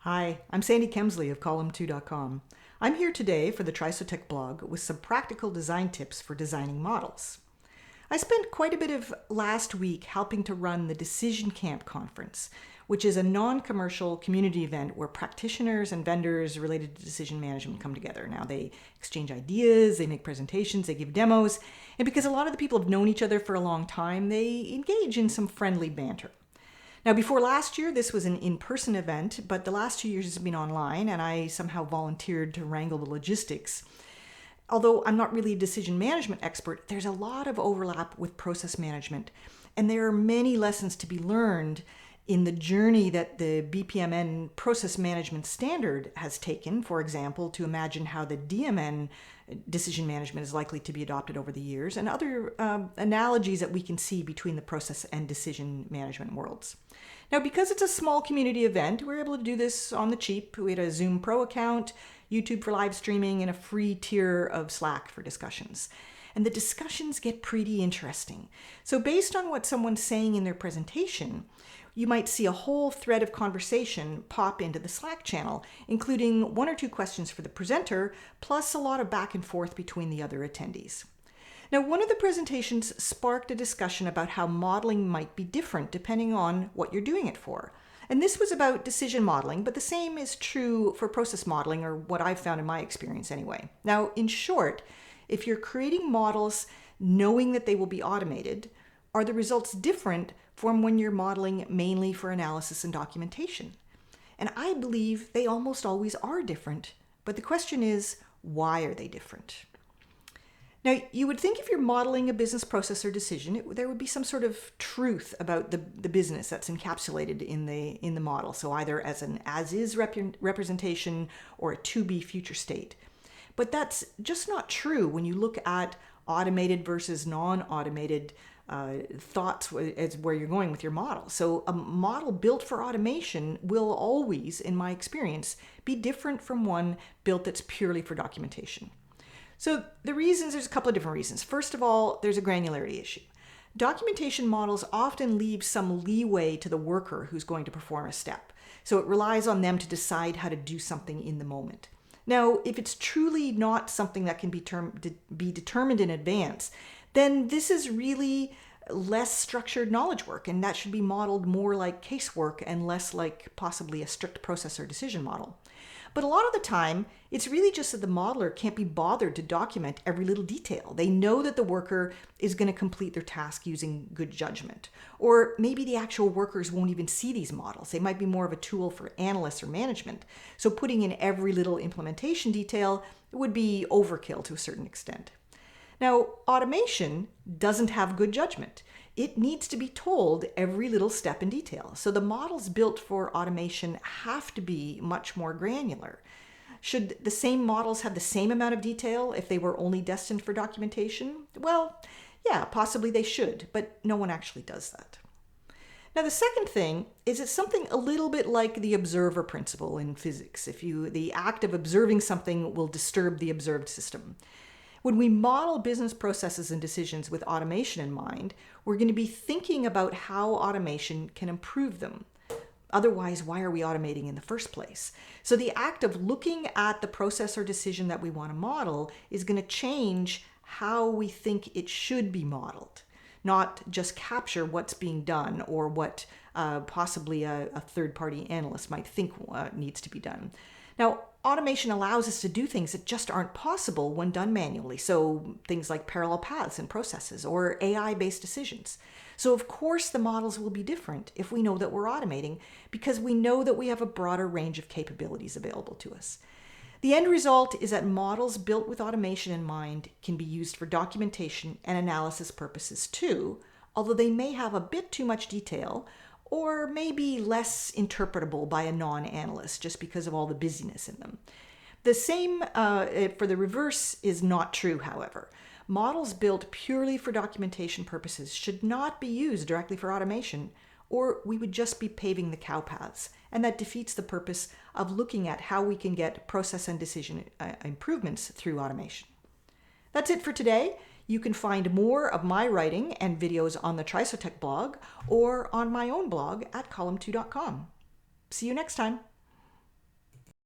Hi, I'm Sandy Kemsley of column2.com. I'm here today for the Trisotech blog with some practical design tips for designing models. I spent quite a bit of last week helping to run the Decision Camp conference, which is a non-commercial community event where practitioners and vendors related to decision management come together. Now they exchange ideas, they make presentations, they give demos, and because a lot of the people have known each other for a long time, they engage in some friendly banter. Now, before last year, this was an in-person event, but the last 2 years has been online, and I somehow volunteered to wrangle the logistics. Although I'm not really a decision management expert, there's a lot of overlap with process management, and there are many lessons to be learned in the journey that the BPMN process management standard has taken, for example, to imagine how the DMN decision management is likely to be adopted over the years, and other analogies that we can see between the process and decision management worlds. Now, because it's a small community event, we're able to do this on the cheap. We had a Zoom Pro account, YouTube for live streaming, and a free tier of Slack for discussions. And the discussions get pretty interesting. So based on what someone's saying in their presentation, you might see a whole thread of conversation pop into the Slack channel, including 1 or 2 questions for the presenter, plus a lot of back and forth between the other attendees. Now, one of the presentations sparked a discussion about how modeling might be different depending on what you're doing it for. And this was about decision modeling, but the same is true for process modeling, or what I've found in my experience anyway. Now, in short, if you're creating models knowing that they will be automated, are the results different from when you're modeling mainly for analysis and documentation? And I believe they almost always are different, but the question is, why are they different? Now, you would think if you're modeling a business process or decision, there would be some sort of truth about the business that's encapsulated in the model. So either as an as-is representation or a to-be future state. But that's just not true when you look at automated versus non-automated thoughts as where you're going with your model. So a model built for automation will always, in my experience, be different from one built that's purely for documentation. So there's a couple of different reasons. First of all, there's a granularity issue. Documentation models often leave some leeway to the worker who's going to perform a step. So it relies on them to decide how to do something in the moment. Now, if it's truly not something that can be determined in advance, then this is really less structured knowledge work, and that should be modeled more like casework and less like possibly a strict process or decision model. But a lot of the time, it's really just that the modeler can't be bothered to document every little detail. They know that the worker is going to complete their task using good judgment. Or maybe the actual workers won't even see these models. They might be more of a tool for analysts or management. So putting in every little implementation detail would be overkill to a certain extent. Now, automation doesn't have good judgment. It needs to be told every little step in detail. So the models built for automation have to be much more granular. Should the same models have the same amount of detail if they were only destined for documentation? Well, yeah, possibly they should, but no one actually does that. Now, the second thing is it's something a little bit like the observer principle in physics. The act of observing something will disturb the observed system. When we model business processes and decisions with automation in mind, we're going to be thinking about how automation can improve them. Otherwise, why are we automating in the first place? So the act of looking at the process or decision that we want to model is going to change how we think it should be modeled, not just capture what's being done or what possibly a third-party analyst might think needs to be done. Now, automation allows us to do things that just aren't possible when done manually. So things like parallel paths and processes or AI-based decisions. So of course the models will be different if we know that we're automating, because we know that we have a broader range of capabilities available to us. The end result is that models built with automation in mind can be used for documentation and analysis purposes too, although they may have a bit too much detail or maybe less interpretable by a non-analyst just because of all the busyness in them. The same for the reverse is not true, however. Models built purely for documentation purposes should not be used directly for automation, or we would just be paving the cow paths, and that defeats the purpose of looking at how we can get process and decision improvements through automation. That's it for today. You can find more of my writing and videos on the Trisotech blog or on my own blog at column2.com. See you next time.